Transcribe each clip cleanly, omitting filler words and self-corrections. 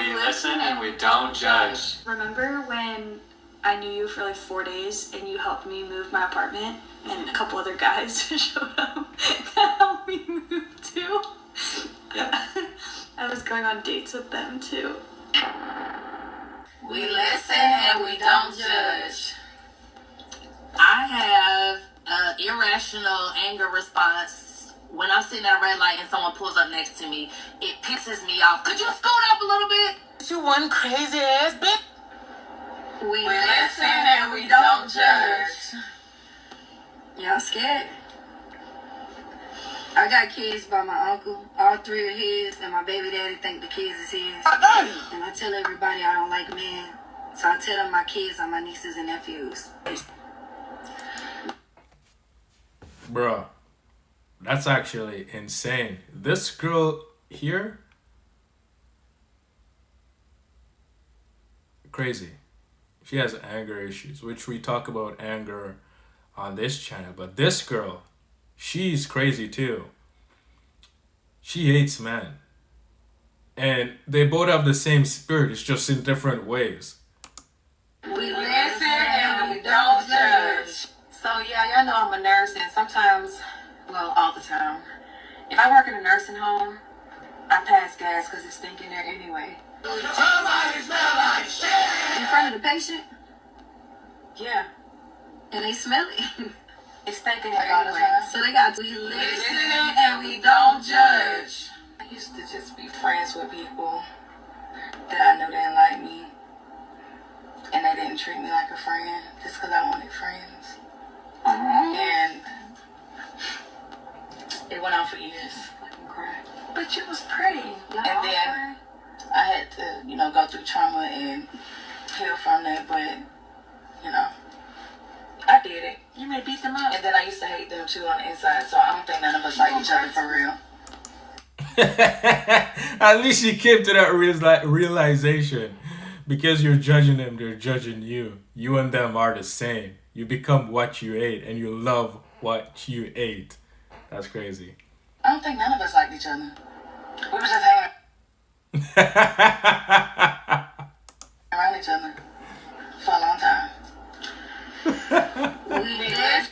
We listen and we don't judge. Remember when I knew you for like 4 days and you helped me move my apartment and a couple other guys showed up to help me move too? Yeah. I was going on dates with them too. We listen and we don't judge. I have an irrational anger response. When I'm sitting at a red light and someone pulls up next to me, it pisses me off. Could you scoot up a little bit? You one crazy ass bitch. We listen and we don't judge. Y'all scared? I got kids by my uncle. All 3 are his, and my baby daddy think the kids is his. And I tell everybody I don't like men, so I tell them my kids are my nieces and nephews. Bro, that's actually insane. This girl here, crazy. She has anger issues, which we talk about anger on this channel. But this girl, she's crazy too. She hates men. And they both have the same spirit, it's just in different ways. We listen and we don't judge. So yeah, y'all know I'm a nurse, and sometimes, well, all the time, if I work in a nursing home, I pass gas because it's stinking there anyway. Somebody smell like shit! In front of the patient? Yeah, And they smell it. it's stinking there anyway. So they got to We listen and we don't judge. I used to just be friends with people that I knew didn't like me, and they didn't treat me like a friend just because I wanted friends. And it went on for years. Fucking cry. But you was pretty. And then I had to, go through trauma and heal from that, but, I did it. You may beat them up. And then I used to hate them too on the inside, so I don't think none of us like each other for real. At least she came to that realization. Because you're judging them, they're judging you. You and them are the same. You become what you ate, and you love what you ate. That's crazy. I don't think none of us liked each other. We were just hanging around each other for a long time. We did.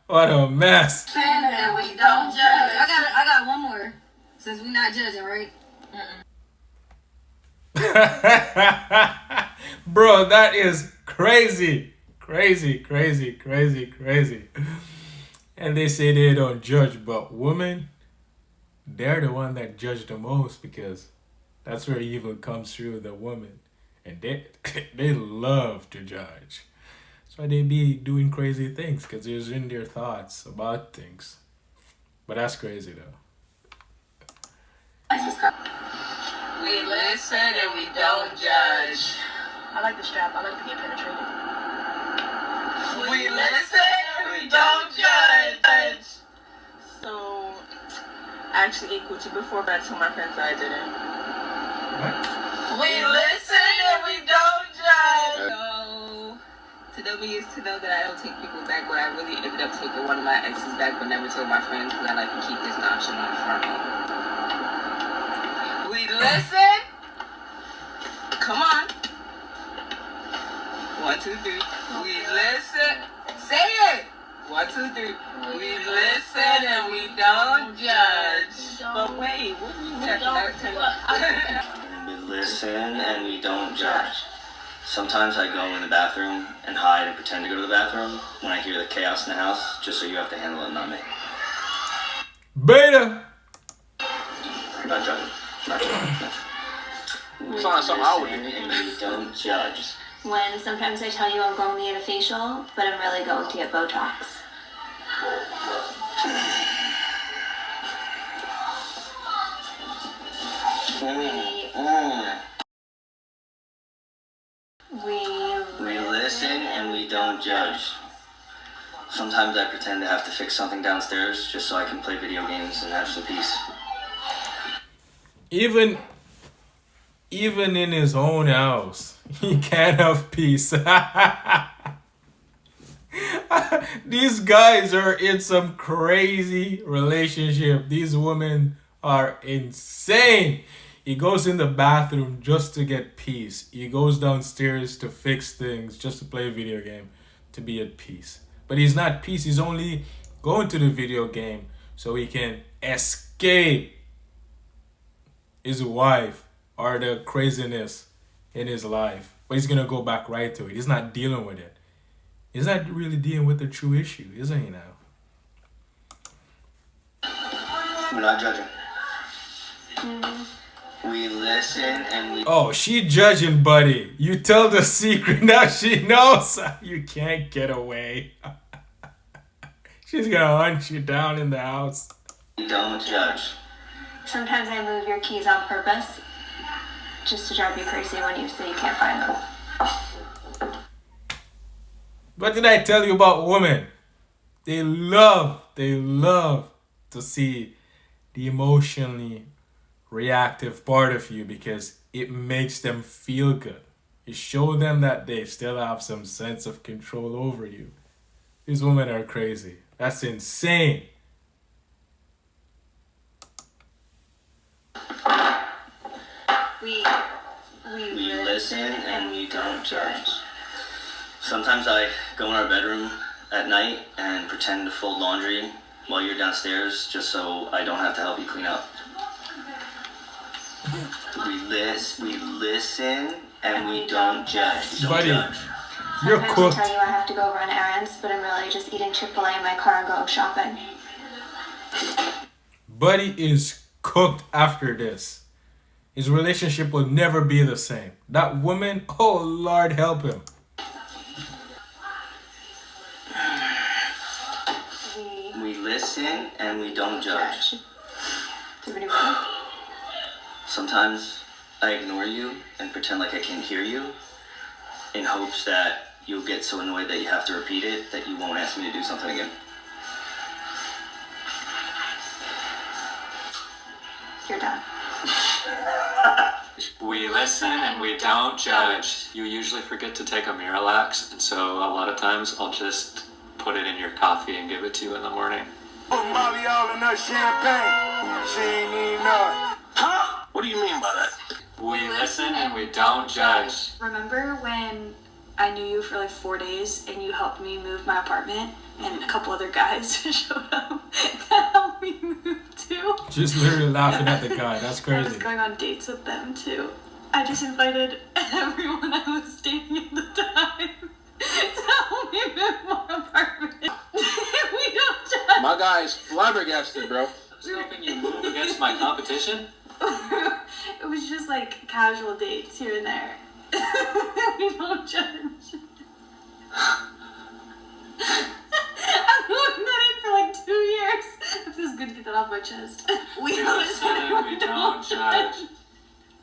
What a mess. And we don't judge. I got one more. Since we're not judging, right? Bro, that is crazy. Crazy, crazy, crazy, crazy. And they say they don't judge, but women, they're the one that judge the most, because that's where evil comes through the woman. And they love to judge. That's why they be doing crazy things, because it's in their thoughts about things. But that's crazy though. We listen and we don't judge. I like the strap. I like to get penetrated. We listen and we don't judge. So, I actually ate Gucci before, but I told my friends that I didn't. We listen and we don't judge. So, to know me is to know that I don't take people back, but I really ended up taking one of my exes back, but never told my friends because I like to keep this nonchalant from me. We listen. Come on. 1, 2, 3. We listen. Say it. 1, 2, 3. We listen and we don't judge. But wait, what do you mean? We listen and we don't judge. Sometimes I go in the bathroom and hide and pretend to go to the bathroom when I hear the chaos in the house, just so you have to handle it, not me. Beta! Not judging. Not judging. It's not something I would do. And we don't judge. When sometimes I tell you I'm going to get a facial, but I'm really going to get Botox. We listen and we don't judge. Sometimes I pretend to have to fix something downstairs just so I can play video games and have some peace. Even in his own house, he can't have peace. These guys are in some crazy relationship. These women are insane. He goes in the bathroom just to get peace. He goes downstairs to fix things, just to play a video game, to be at peace. But he's not at peace. He's only going to the video game so he can escape his wife or the craziness in his life. But he's going to go back right to it. He's not dealing with it. He's not really dealing with the true issue, isn't he now? We're not judging. We listen and we. Oh, she judging, buddy. You tell the secret, now she knows. You can't get away. She's gonna hunt you down in the house. We don't judge. Sometimes I move your keys on purpose just to drive you crazy when you say you can't find them. What did I tell you about women? They love to see the emotionally reactive part of you because it makes them feel good. You show them that they still have some sense of control over you. These women are crazy. That's insane. We We listen and we don't judge. Sometimes I go in our bedroom at night and pretend to fold laundry while you're downstairs just so I don't have to help you clean up. We listen and we don't judge. We don't Buddy, judge. you're Sometimes I cooked. tell you I have to go run errands, but I'm really just eating Chick-fil-A in my car and going shopping. Buddy is cooked after this. His relationship will never be the same. That woman, oh Lord help him. We listen and we don't judge. Sometimes I ignore you and pretend like I can't hear you in hopes that you'll get so annoyed that you have to repeat it that you won't ask me to do something again. You're done. We listen and we don't judge. You usually forget to take a Miralax, and so a lot of times I'll just put it in your coffee and give it to you in the morning. Put Molly all in her champagne. She ain't even know it. Huh? What do you mean by that? We listen and we don't judge. Remember when I knew you for like 4 days and you helped me move my apartment and a couple other guys showed up to help me move too? Just literally laughing at the guy. That's I was crazy. going on dates with them too. I just invited everyone I was dating at the time to help me move my apartment. We don't judge. My guy's flabbergasted, bro. I was hoping you move against my competition. It was just like casual dates here and there. We don't judge. I've been doing that for like 2 years. It feels good to get that off my chest. We Listen and we don't judge.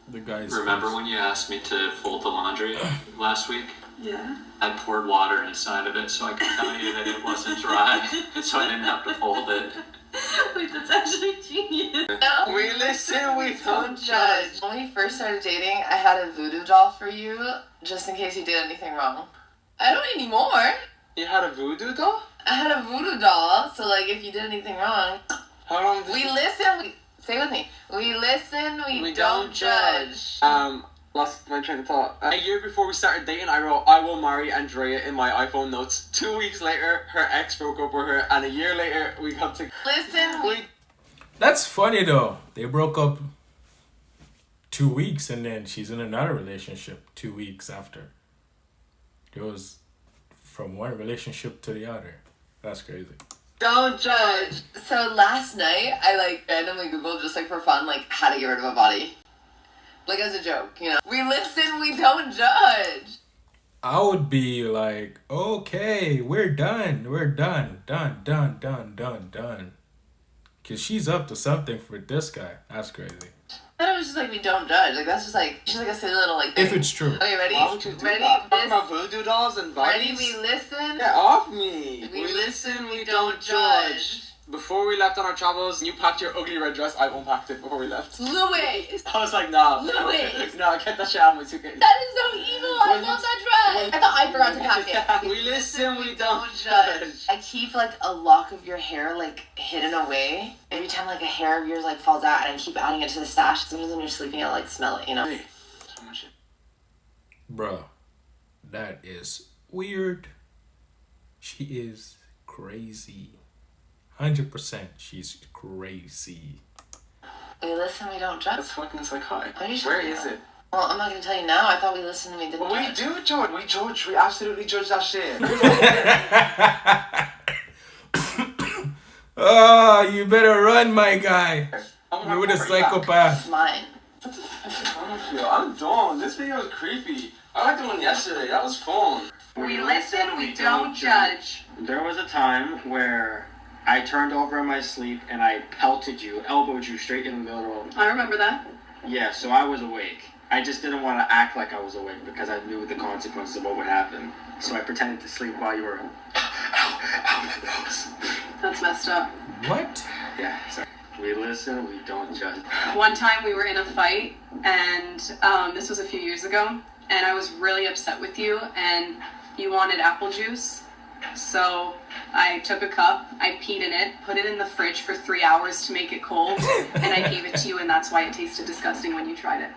The guy's Remember when you asked me to fold the laundry last week? Yeah. I poured water inside of it so I could tell you that it wasn't dry, so I didn't have to fold it. Wait, that's actually genius. We listen, we don't judge. When we first started dating, I had a voodoo doll for you, just in case you did anything wrong. I don't anymore. You had a voodoo doll? I had a voodoo doll, so like if you did anything wrong, How long did we listen. Say with me. We listen. We don't judge. Lost my train of thought. A year before we started dating, I wrote, "I will marry Andrea" in my iPhone notes. 2 weeks later, her ex broke up with her, and a year later, we got to. Listen. That's funny though. They broke up 2 weeks and then she's in another relationship 2 weeks after. It was from one relationship to the other. That's crazy. Don't judge. So last night, I like randomly Googled just like for fun, like how to get rid of a body. Like as a joke, you know. We listen, we don't judge. I would be like, okay, we're done. We're done. Done. Because she's up to something for this guy. That's crazy. I thought it was just like we don't judge. Like that's just like she's like a silly little like thing. If it's true. Okay, ready? Why would you do Ready? that? Talking This- about voodoo dolls and bodies? Ready? We listen. Get off me. We listen. We don't judge. Before we left on our travels, you packed your ugly red dress. I unpacked it before we left. Louis! I was like, nah. Louis! No, get that shit out of my suitcase. That is so evil! I love that dress! I thought I forgot to pack it. We listen, we don't judge. I keep like a lock of your hair like hidden away. Every time like a hair of yours like falls out, and I keep adding it to the stash. Sometimes when you're sleeping, I'll like smell it, you know? Bruh, that is weird. She is crazy. 100% she's crazy. We listen, we don't judge. That's fucking psychotic. Are you sure? Where is it? Well, I'm not gonna tell you now. I thought we listened and we didn't Well, we judge. do judge. We judge. We absolutely judge that shit. Oh, you better run, my guy. I'm You're with a gonna bring it back. psychopath. It's mine. What the fuck is wrong with you? I'm done. This video was creepy. I liked the one yesterday. That was fun. We listen, we don't judge. There was a time where I turned over in my sleep and I pelted you, elbowed you straight in the middle. I remember that. Yeah, so I was awake. I just didn't want to act like I was awake because I knew the consequences of what would happen. So I pretended to sleep while you were ow, my nose. That's messed up. What? Yeah, sorry. We listen, we don't judge. One time we were in a fight, and this was a few years ago, and I was really upset with you, and you wanted apple juice. So I took a cup, I peed in it, put it in the fridge for 3 hours to make it cold, and I gave it to you, and that's why it tasted disgusting when you tried it.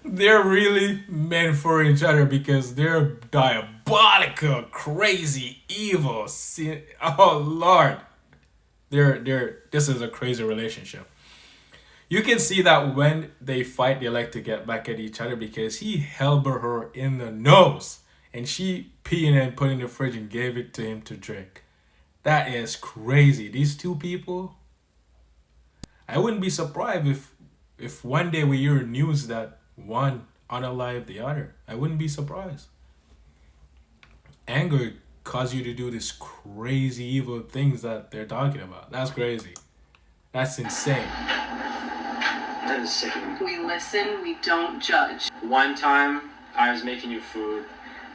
They're really meant for each other because they're diabolical, crazy, evil. Oh Lord, this is a crazy relationship. You can see that when they fight, they like to get back at each other because he elbowed her in the nose and she peed and put in the fridge and gave it to him to drink. That is crazy. These two people, I wouldn't be surprised if one day we hear news that one unalived the other. I wouldn't be surprised. Anger causes you to do these crazy evil things that they're talking about. That's crazy. That's insane. That is sickening. We listen, we don't judge. One time, I was making you food,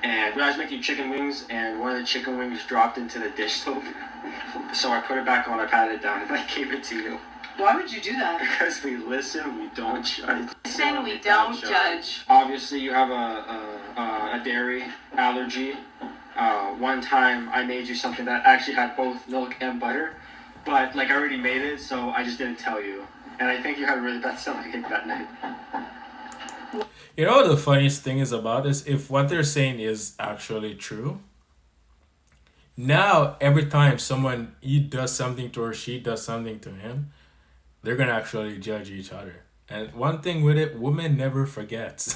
and I was making you chicken wings, and one of the chicken wings dropped into the dish soap. So I put it back on, I patted it down, and I gave it to you. Why would you do that? Because we listen, we don't judge. Listen, we don't judge. Obviously, you have a dairy allergy. One time, I made you something that actually had both milk and butter, but like I already made it, so I just didn't tell you. And I think you had a really bad stomachache that night. You know what the funniest thing is about this? If what they're saying is actually true, now every time he does something to her, she does something to him, they're gonna actually judge each other. And one thing with it, woman never forgets.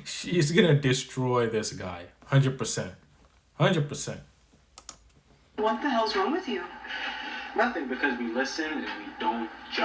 She's gonna destroy this guy. 100%. 100%. What the hell's wrong with you? Nothing, because we listen and we don't judge.